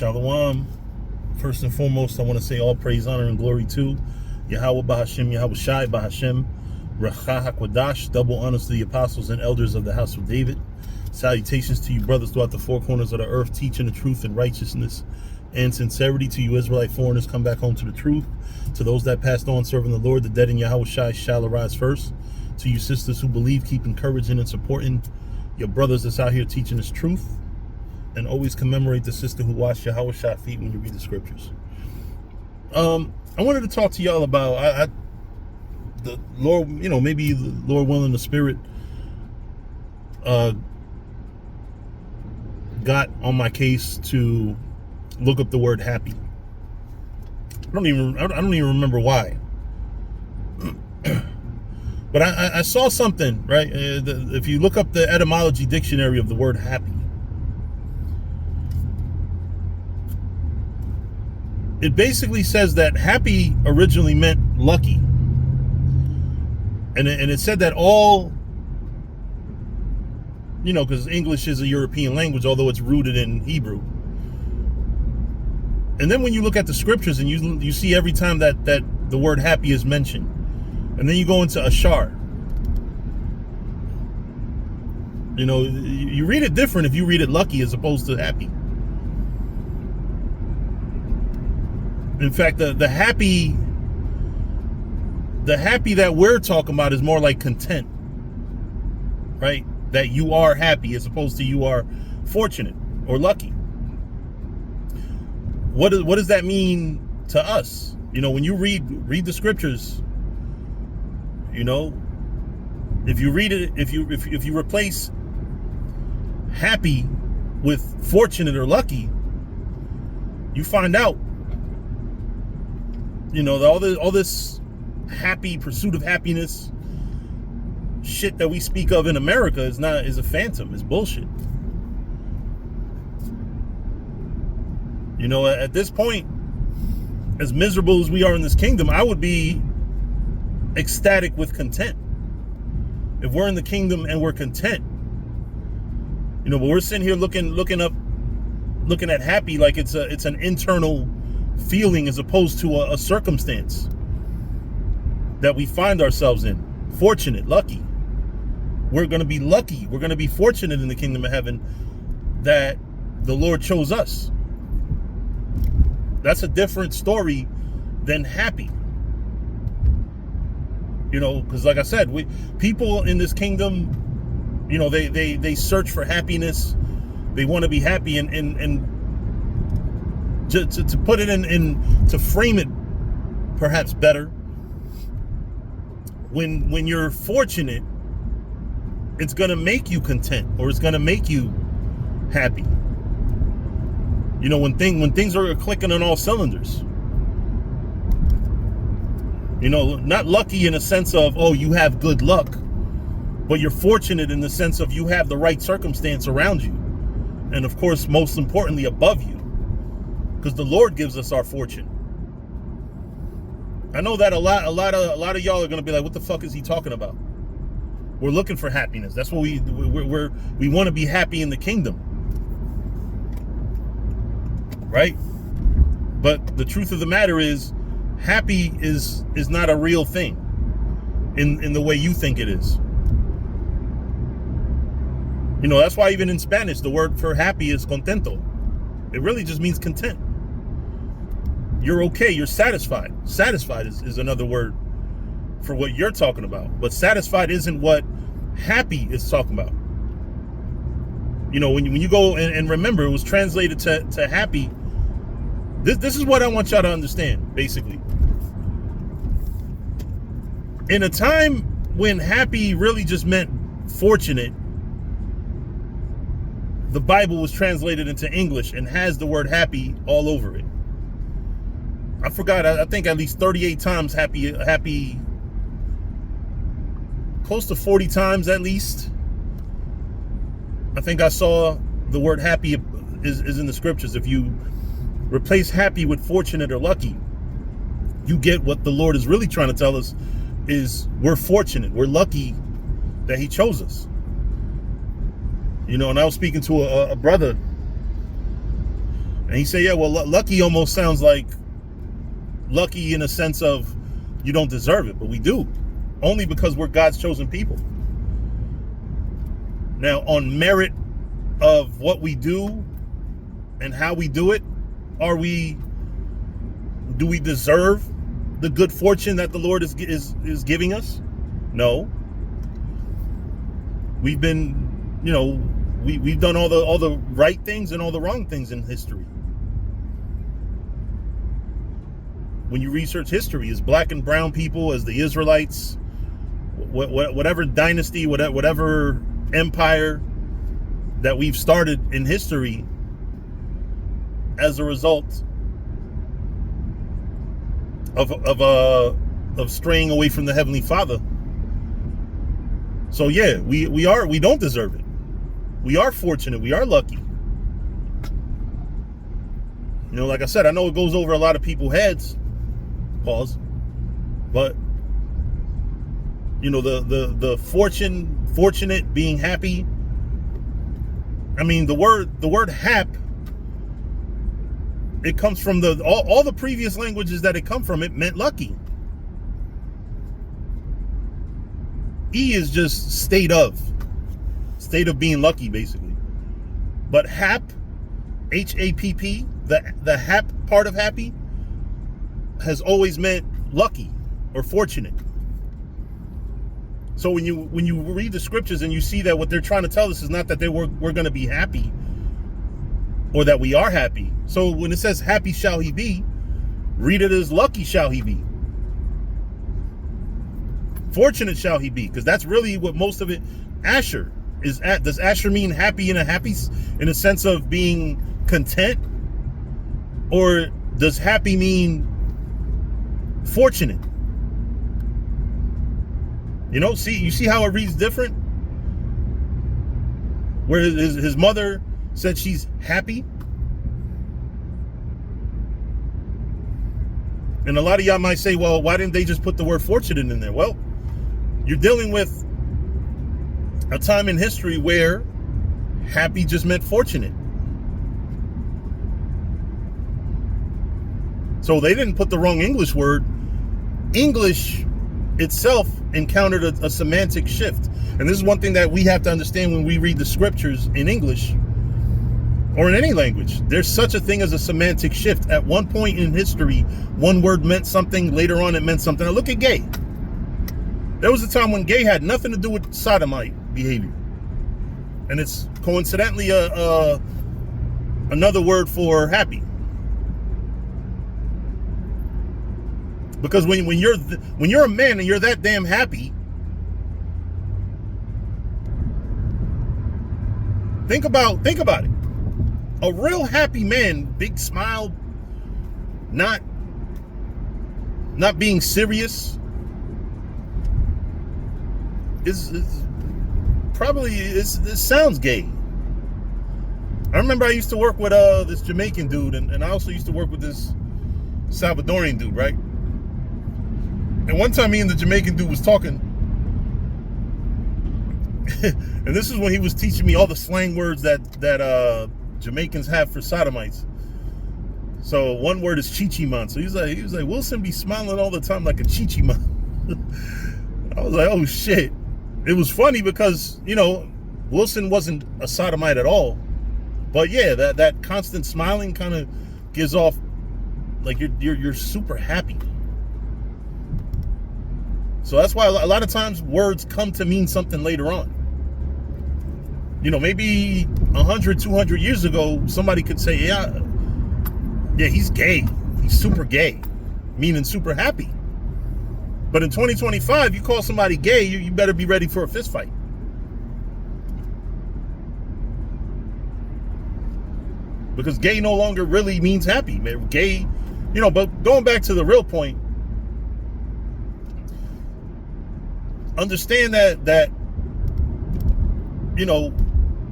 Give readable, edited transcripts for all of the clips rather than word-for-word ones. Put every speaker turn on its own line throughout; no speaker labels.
Shalom. First and foremost, I want to say all praise, honor, and glory to Yahweh Bahashim, Yahweh Shai Bahashim, Rachah HaKwadash, double honors to the apostles and elders of the house of David. Salutations to you brothers throughout the four corners of the earth, teaching the truth and righteousness and sincerity. To you Israelite foreigners, come back home to the truth. To those that passed on serving the Lord, the dead in Yahweh Shai shall arise first. To you sisters who believe, keep encouraging and supporting your brothers that's out here teaching us truth. And always commemorate the sister who washed Yahweh Shai feet when you read the scriptures. I wanted to talk to y'all about the Lord, maybe the Lord willing, the Spirit got on my case to look up the word happy. I don't even remember why. But I saw something, right? If you look up the etymology dictionary of the word happy, it basically says that happy originally meant lucky. And it said that all, because English is a European language, although it's rooted in Hebrew. And then when you look at the scriptures and you see every time that the word happy is mentioned, and then you go into Ashar, you read it different if you read it lucky as opposed to happy. In fact, the happy that we're talking about is more like content, right? That you are happy as opposed to you are fortunate or lucky. What does that mean to us? When you read the scriptures, if you read it, if you replace happy with fortunate or lucky, you find out all this happy pursuit of happiness shit that we speak of in America is a phantom. It's bullshit. At this point, as miserable as we are in this kingdom, I would be ecstatic with content. If we're in the kingdom and we're content, but we're sitting here looking at happy like it's an internal feeling as opposed to a circumstance that we find ourselves in. Fortunate, lucky. We're going to be lucky. We're going to be fortunate in the kingdom of heaven that the Lord chose us. That's a different story than happy. Because like I said, people in this kingdom, they search for happiness. They want to be happy, and to put it in to frame it perhaps better, when you're fortunate, it's going to make you content, or it's going to make you happy. When things are clicking on all cylinders. Not lucky in a sense of, oh, you have good luck, but you're fortunate in the sense of you have the right circumstance around you, and of course, most importantly, above you, because the Lord gives us our fortune. I know that a lot of y'all are gonna be like, what the fuck is he talking about? We're looking for happiness. That's what we want to be happy in the kingdom, right? But the truth of the matter is, happy is not a real thing in the way you think it is. That's why even in Spanish, the word for happy is contento. It really just means content. You're okay, you're satisfied. Satisfied is another word for what you're talking about. But satisfied isn't what happy is talking about. When you go and remember, it was translated to happy. This is what I want y'all to understand, basically. In a time when happy really just meant fortunate, the Bible was translated into English and has the word happy all over it. I forgot, I think at least 38 times happy, close to 40 times at least. I think I saw the word happy is in the scriptures. If you replace happy with fortunate or lucky, you get what the Lord is really trying to tell us is we're fortunate, we're lucky that he chose us. And I was speaking to a brother, And he said, yeah, well, lucky almost sounds like lucky in a sense of you don't deserve it, but we do, only because we're God's chosen people. Now, on merit of what we do and how we do it, do we deserve the good fortune that the Lord is giving us? No. We've been, we've done all the right things and all the wrong things in history. When you research history, as black and brown people, as the Israelites, whatever dynasty, whatever empire that we've started in history, as a result of straying away from the Heavenly Father. So yeah, we don't deserve it. We are fortunate. We are lucky. Like I said, I know it goes over a lot of people's heads. Pause. But the fortunate, being happy. I mean, the word hap, it comes from all the previous languages that it come from. It meant lucky. Is just state of being lucky, basically. But hap, H-A-P-P, the hap part of happy, has always meant lucky or fortunate. So when you read the scriptures and you see that what they're trying to tell us is not that we're going to be happy or that we are happy. So when it says happy shall he be, read it as lucky shall he be. Fortunate shall he be, because that's really what most of it. Asher is at. Does Asher mean happy in a sense of being content, or does happy mean fortunate? You see how it reads different? Where his mother said she's happy. And a lot of y'all might say, well, why didn't they just put the word fortunate in there? Well, you're dealing with a time in history where happy just meant fortunate. So they didn't put the wrong English word. English itself encountered a semantic shift. And this is one thing that we have to understand when we read the scriptures in English or in any language. There's such a thing as a semantic shift. At one point in history, one word meant something. Later on, it meant something. Now look at gay. There was a time when gay had nothing to do with sodomite behavior. And it's coincidentally another word for happy. Because when you're a man and you're that damn happy, think about it. A real happy man, big smile, not being serious, is probably it sounds gay. I remember I used to work with this Jamaican dude, and I also used to work with this Salvadorian dude, right? And one time me and the Jamaican dude was talking, and this is when he was teaching me all the slang words that Jamaicans have for sodomites. So one word is chichiman. So he was like, Wilson be smiling all the time like a chichiman. I was like, oh shit. It was funny because, Wilson wasn't a sodomite at all. But yeah, that constant smiling kind of gives off like you're super happy. So that's why a lot of times words come to mean something later on. Maybe 100, 200 years ago, somebody could say, yeah, he's gay. He's super gay, meaning super happy. But in 2025, you call somebody gay, you better be ready for a fist fight. Because gay no longer really means happy. Gay, but going back to the real point, understand that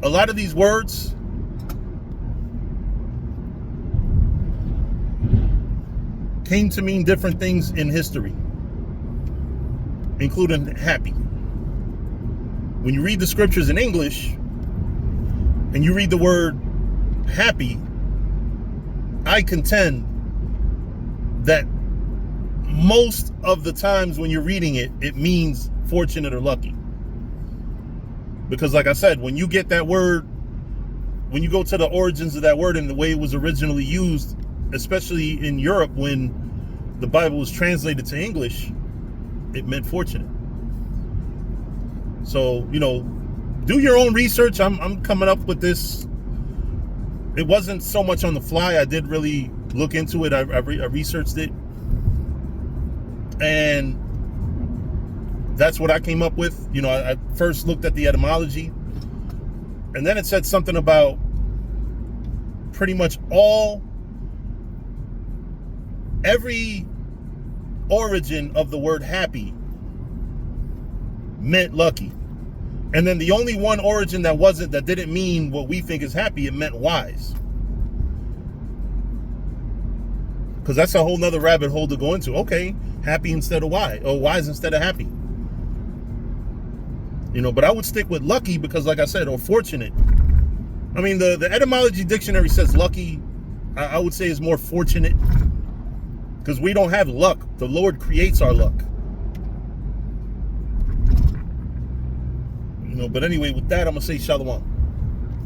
a lot of these words came to mean different things in history, including happy. When you read the scriptures in English and you read the word happy, I contend that most of the times when you're reading it, it means fortunate or lucky. Because like I said, when you get that word, when you go to the origins of that word and the way it was originally used, especially in Europe when the Bible was translated to English, it meant fortunate. So, do your own research. I'm coming up with this. It wasn't so much on the fly. I did really look into it. I researched it. And that's what I came up with. I first looked at the etymology. And then it said something about pretty much every origin of the word happy meant lucky. And then the only one origin that didn't mean what we think is happy, it meant wise. Because that's a whole nother rabbit hole to go into. Okay, happy instead of wise, or wise instead of happy. But I would stick with lucky because, like I said, or fortunate. I mean, the etymology dictionary says lucky. I would say is more fortunate because we don't have luck. The Lord creates our luck. But anyway, with that, I'm going to say shalom.